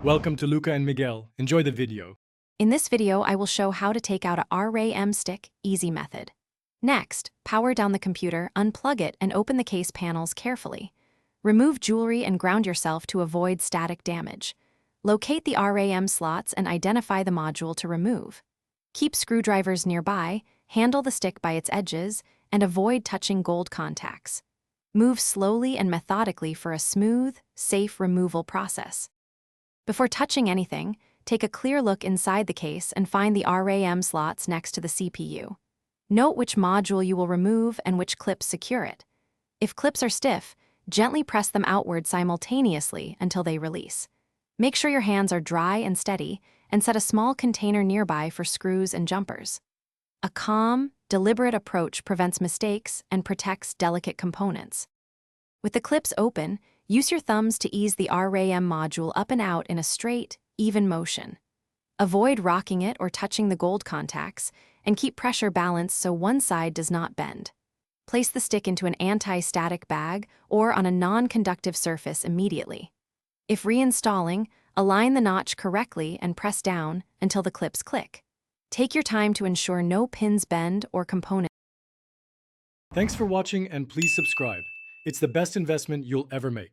Welcome to Luca and Miguel. Enjoy the video. In this video, I will show how to take out a RAM stick easy method. Next, power down the computer, unplug it, and open the case panels carefully. Remove jewelry and ground yourself to avoid static damage. Locate the RAM slots and identify the module to remove. Keep screwdrivers nearby, handle the stick by its edges, and avoid touching gold contacts. Move slowly and methodically for a smooth, safe removal process. Before touching anything, take a clear look inside the case and find the RAM slots next to the CPU. Note which module you will remove and which clips secure it. If clips are stiff, gently press them outward simultaneously until they release. Make sure your hands are dry and steady, and set a small container nearby for screws and jumpers. A calm, deliberate approach prevents mistakes and protects delicate components. With the clips open, use your thumbs to ease the RAM module up and out in a straight, even motion. Avoid rocking it or touching the gold contacts, and keep pressure balanced so one side does not bend. Place the stick into an anti-static bag or on a non-conductive surface immediately. If reinstalling, align the notch correctly and press down until the clips click. Take your time to ensure no pins bend or components. Thanks for watching and please subscribe. It's the best investment you'll ever make.